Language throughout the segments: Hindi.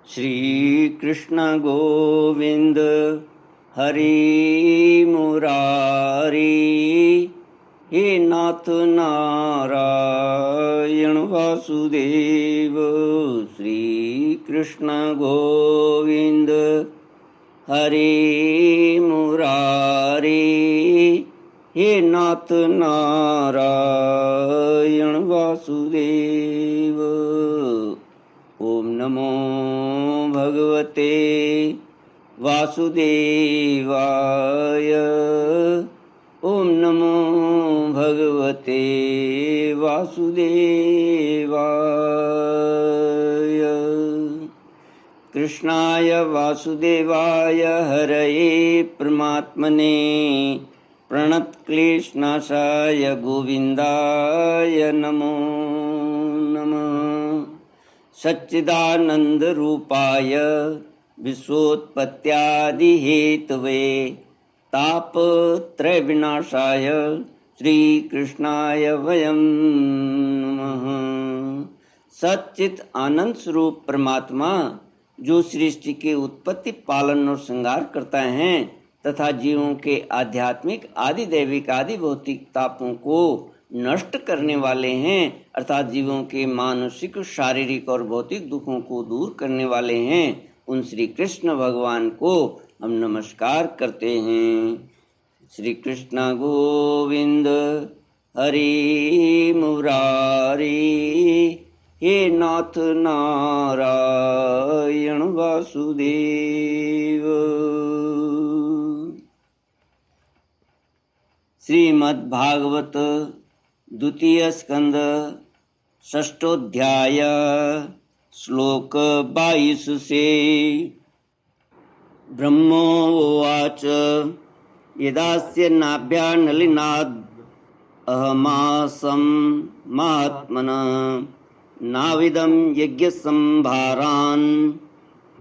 श्री कृष्ण गोविंद हरि मुरारी, हे नाथ नारायण वासुदेव। श्री कृष्ण गोविंद हरि मुरारी, हे नाथ नारायण वासुदेव। ओम नमो भगवते वासुदेवाय। ओम नमो भगवते वासुदेवाय। कृष्णाय वासुदेवाय हरये परमात्मने प्रणतक्लेशनाशाय गोविन्दाय नमो नमः। सच्चिदानंद रूपाय विश्वोत्पत्त्यादिहेतवे तापत्रय विनाशाय श्रीकृष्णाय वयं नमः। सच्चित आनंद स्वरूप परमात्मा जो सृष्टि के उत्पत्ति, पालन और श्रृंगार करता है तथा जीवों के आध्यात्मिक, आदि दैविक, आदि भौतिक तापों को नष्ट करने वाले हैं, अर्थात जीवों के मानसिक, शारीरिक और भौतिक दुखों को दूर करने वाले हैं, उन श्री कृष्ण भगवान को हम नमस्कार करते हैं। श्री कृष्ण गोविंद हरि मुरारी, हे नाथ नारायण वासुदेव। श्रीमद्भागवत द्वितीय स्कंद षष्ठोध्याय श्लोक 22 से। ब्रह्मोवाच यदास्य नाभ्या नलिनाद् अहमासं महात्मनः नाविदं यज्ञसंभारान्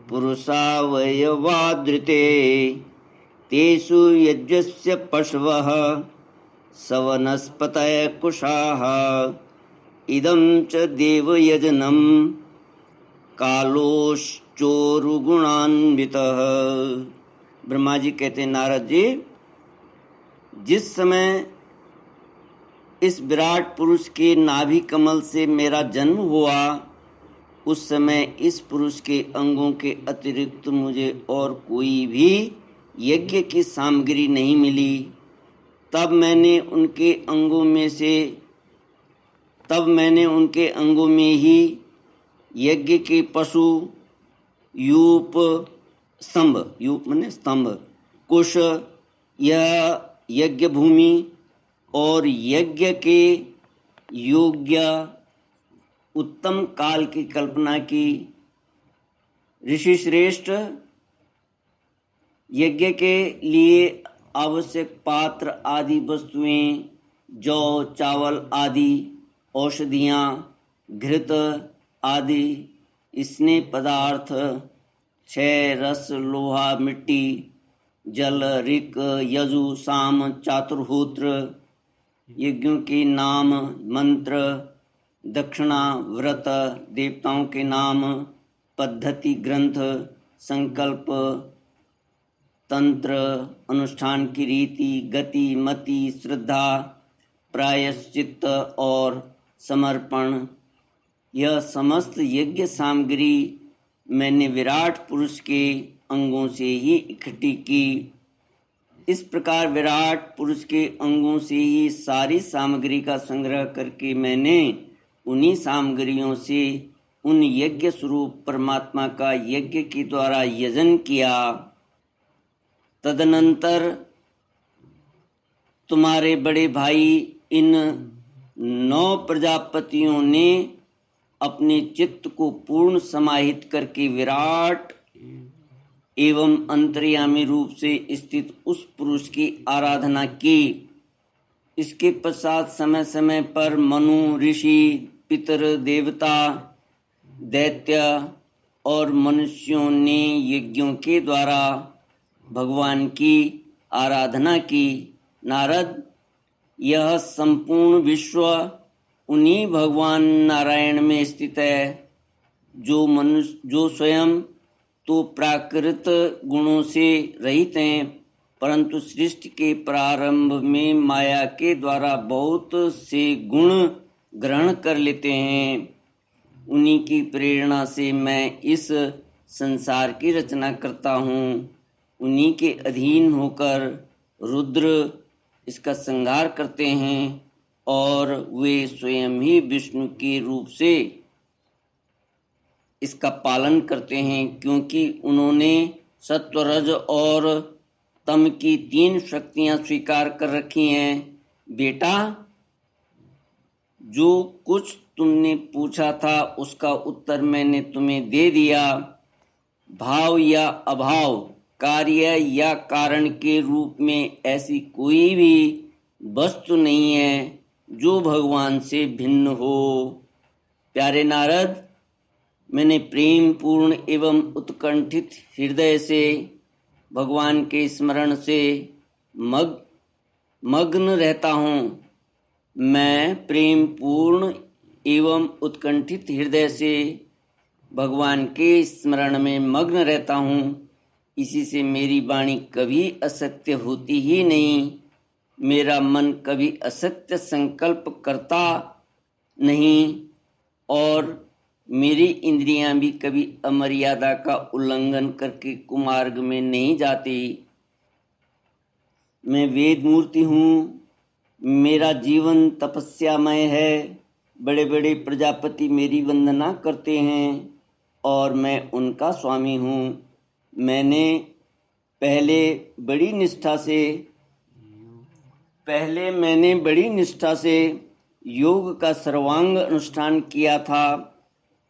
पुरुषावयवादृते तेषु यज्ञस्य पशवः सवनस्पतय कुशाः इदं च देवयजनं कालोश्चोरुगुणान्वितः। ब्रह्मा जी कहते हैं, नारद जी, जिस समय इस विराट पुरुष के नाभि कमल से मेरा जन्म हुआ, उस समय इस पुरुष के अंगों के अतिरिक्त मुझे और कोई भी यज्ञ की सामग्री नहीं मिली। तब मैंने उनके अंगों में ही यज्ञ के पशु, यूप, यूप माने स्तंभ, कुश, यह यज्ञ भूमि और यज्ञ के योग्य उत्तम काल की कल्पना की। ऋषि श्रेष्ठ, यज्ञ के लिए आवश्यक पात्र आदि वस्तुएं, जौ, चावल आदि, औषधियाँ, घृत आदि स्नेह पदार्थ, क्षय, रस, लोहा, मिट्टी, जल, ऋक, यजु, साम, चातुर्होत्र, यज्ञों के नाम, मंत्र, दक्षिणा, व्रत, देवताओं के नाम, पद्धति, ग्रंथ, संकल्प, तंत्र, अनुष्ठान की रीति, गति, मति, श्रद्धा, प्रायश्चित्त और समर्पण, यह समस्त यज्ञ सामग्री मैंने विराट पुरुष के अंगों से ही इकट्ठी की। इस प्रकार विराट पुरुष के अंगों से ही सारी सामग्री का संग्रह करके मैंने उन्हीं सामग्रियों से उन यज्ञ स्वरूप परमात्मा का यज्ञ के द्वारा यजन किया। तदनंतर तुम्हारे बड़े भाई इन 9 प्रजापतियों ने अपने चित्त को पूर्ण समाहित करके विराट एवं अंतर्यामी रूप से स्थित उस पुरुष की आराधना की। इसके पश्चात समय समय पर मनु, ऋषि, पितर, देवता, दैत्य और मनुष्यों ने यज्ञों के द्वारा भगवान की आराधना की। नारद, यह संपूर्ण विश्व उन्हीं भगवान नारायण में स्थित है, जो स्वयं तो प्राकृत गुणों से रहित हैं, परंतु सृष्टि के प्रारंभ में माया के द्वारा बहुत से गुण ग्रहण कर लेते हैं। उन्हीं की प्रेरणा से मैं इस संसार की रचना करता हूँ। उन्हीं के अधीन होकर रुद्र इसका संहार करते हैं और वे स्वयं ही विष्णु के रूप से इसका पालन करते हैं, क्योंकि उन्होंने सत्व रज और तम की 3 शक्तियां स्वीकार कर रखी हैं। बेटा, जो कुछ तुमने पूछा था उसका उत्तर मैंने तुम्हें दे दिया। भाव या अभाव, कार्य या कारण के रूप में ऐसी कोई भी वस्तु नहीं है जो भगवान से भिन्न हो। प्यारे नारद, मैंने प्रेम पूर्ण एवं उत्कंठित हृदय से भगवान के स्मरण से मग्न रहता हूँ। मैं प्रेम पूर्ण एवं उत्कंठित हृदय से भगवान के स्मरण में मग्न रहता हूँ। इसी से मेरी वाणी कभी असत्य होती ही नहीं। मेरा मन कभी असत्य संकल्प करता नहीं और मेरी इंद्रियां भी कभी अमर्यादा का उल्लंघन करके कुमार्ग में नहीं जाती। मैं वेद मूर्ति हूँ। मेरा जीवन तपस्यामय है। बड़े बड़े प्रजापति मेरी वंदना करते हैं और मैं उनका स्वामी हूँ। मैंने पहले बड़ी निष्ठा से योग का सर्वांग अनुष्ठान किया था,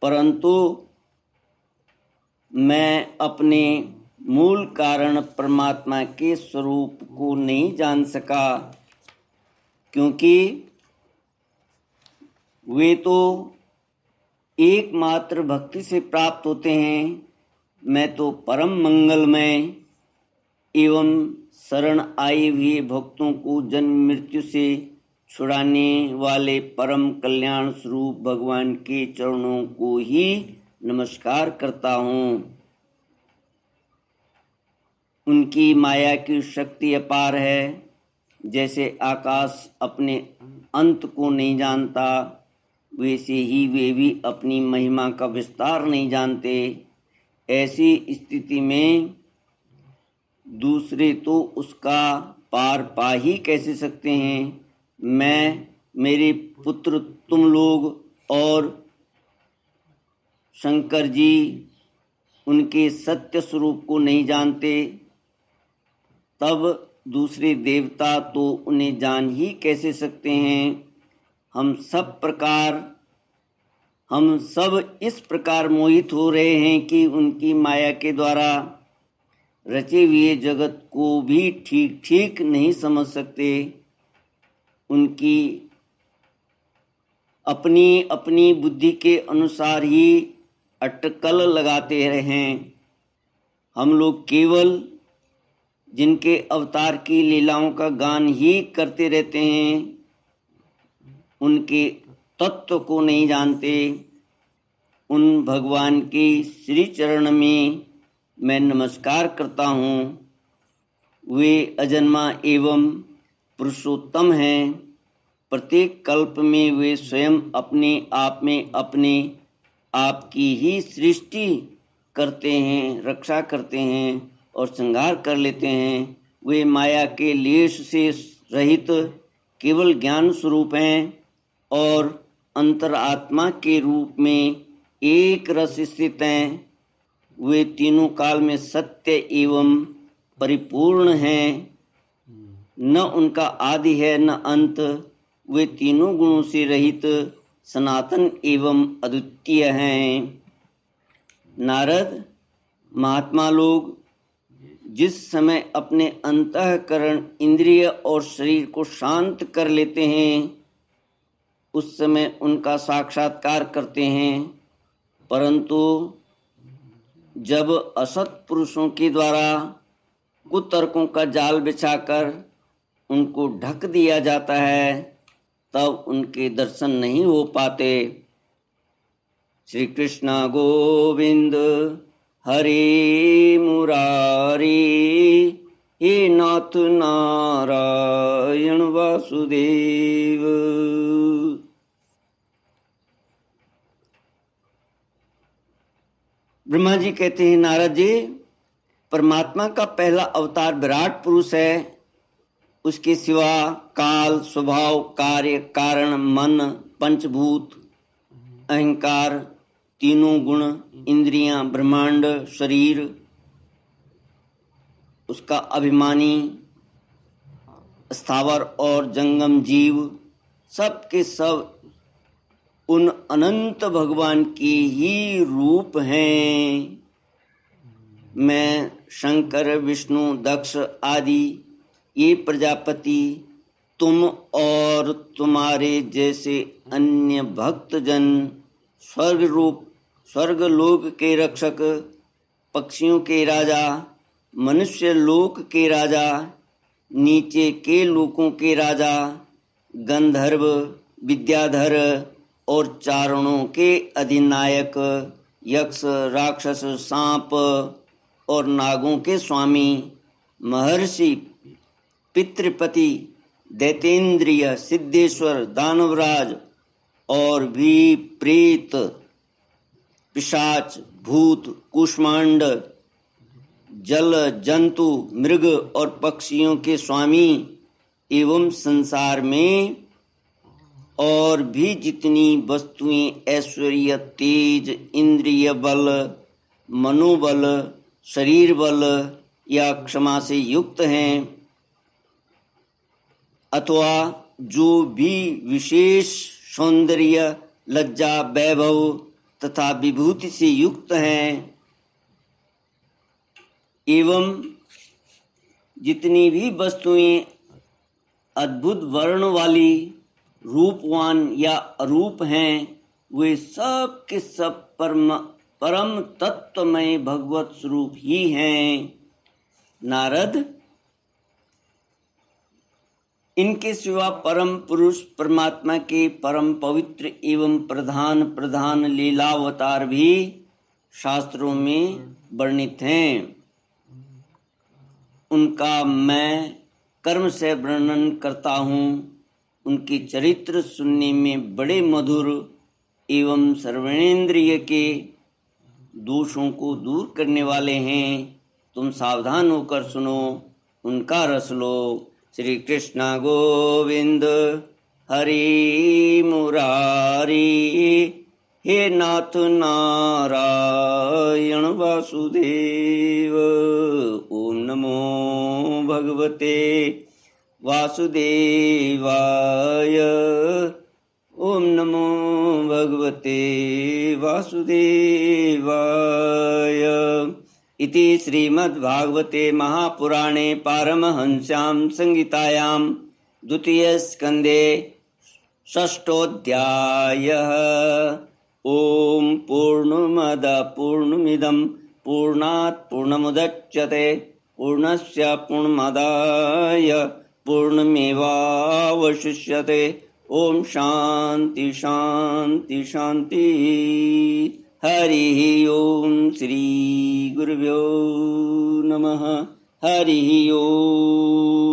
परंतु मैं अपने मूल कारण परमात्मा के स्वरूप को नहीं जान सका, क्योंकि वे तो एकमात्र भक्ति से प्राप्त होते हैं। मैं तो परम मंगलमय एवं शरण आए हुए भक्तों को जन्म मृत्यु से छुड़ाने वाले परम कल्याण स्वरूप भगवान के चरणों को ही नमस्कार करता हूँ। उनकी माया की शक्ति अपार है। जैसे आकाश अपने अंत को नहीं जानता, वैसे ही वे भी अपनी महिमा का विस्तार नहीं जानते। ऐसी स्थिति में दूसरे तो उसका पार पा ही कैसे सकते हैं। मैं, मेरे पुत्र, तुम लोग और शंकर जी उनके सत्य स्वरूप को नहीं जानते, तब दूसरे देवता तो उन्हें जान ही कैसे सकते हैं। हम सब इस प्रकार मोहित हो रहे हैं कि उनकी माया के द्वारा रचे हुए जगत को भी ठीक ठीक नहीं समझ सकते। उनकी अपनी अपनी बुद्धि के अनुसार ही अटकल लगाते रहें। हम लोग केवल जिनके अवतार की लीलाओं का गान ही करते रहते हैं, उनके तत्व को नहीं जानते। उन भगवान के श्री चरण में मैं नमस्कार करता हूँ। वे अजन्मा एवं पुरुषोत्तम हैं। प्रत्येक कल्प में वे स्वयं अपने आप में अपने आप की ही सृष्टि करते हैं, रक्षा करते हैं और संहार कर लेते हैं। वे माया के लेश से रहित केवल ज्ञान स्वरूप हैं और अंतरात्मा के रूप में एक रस स्थित हैं। वे तीनों काल में सत्य एवं परिपूर्ण हैं। न उनका आदि है न अंत। वे तीनों गुणों से रहित सनातन एवं अद्वितीय हैं। नारद, महात्मा लोग जिस समय अपने अंतःकरण, इंद्रिय और शरीर को शांत कर लेते हैं, उस समय उनका साक्षात्कार करते हैं। परंतु जब असत पुरुषों के द्वारा कुतर्कों का जाल बिछाकर उनको ढक दिया जाता है, तब उनके दर्शन नहीं हो पाते। श्री कृष्ण गोविंद हरे मुरारी, हे नाथ नारायण वासुदेव। ब्रह्मा जी कहते हैं, नारद जी, परमात्मा का पहला अवतार विराट पुरुष है। उसके सिवा काल, स्वभाव, कार्य, कारण, मन, पंचभूत, अहंकार, तीनों गुण, इंद्रियां, ब्रह्मांड, शरीर, उसका अभिमानी, स्थावर और जंगम जीव, सब के सब उन अनंत भगवान के ही रूप हैं। मैं, शंकर, विष्णु, दक्ष आदि ये प्रजापति, तुम और तुम्हारे जैसे अन्य भक्तजन, स्वर्गलोक के रक्षक, पक्षियों के राजा, मनुष्य लोक के राजा, नीचे के लोकों के राजा, गंधर्व, विद्याधर और चारणों के अधिनायक, यक्ष, राक्षस, सांप और नागों के स्वामी, महर्षि, पितृपति, दैतेंद्रिय, सिद्धेश्वर, दानवराज और भी प्रेत, पिशाच, भूत, कुष्मांड, जल, जंतु, मृग और पक्षियों के स्वामी एवं संसार में और भी जितनी वस्तुएं ऐश्वर्य, तेज, इंद्रिय बल, मनोबल, शरीर बल या क्षमा से युक्त हैं, अथवा जो भी विशेष सौंदर्य, लज्जा, वैभव तथा विभूति से युक्त हैं, एवं जितनी भी वस्तुएं अद्भुत वर्ण वाली, रूपवान या अरूप हैं, वे सब के सब परम तत्वमय भगवत स्वरूप ही हैं। नारद, इनके सिवा परम पुरुष परमात्मा के परम पवित्र एवं प्रधान लीलावतार भी शास्त्रों में वर्णित हैं। उनका मैं कर्म से वर्णन करता हूँ। उनके चरित्र सुनने में बड़े मधुर एवं सर्वेंद्रिय के दोषों को दूर करने वाले हैं। तुम सावधान होकर सुनो, उनका रस लो। श्री कृष्ण गोविंद हरि मुरारी, हे नाथ नारायण वासुदेव। ओम नमो भगवते वासुदेवाय। ओम नमो भगवते वासुदेवाय। इति श्रीमद्भागवते महापुराणे पारमहंस्यां संहितायां द्वितीयस्कन्धे षष्ठोऽध्यायः। ओम पूर्णमद पूर्णमिदं पूर्णात् पूर्णमुदच्यते पूर्णस्य पूर्णमादाय पूर्णमेवावशिष्यते। ओम शांति शांति शांति। हरिः ओम श्री गुरुभ्यो नमः। हरिः ओम।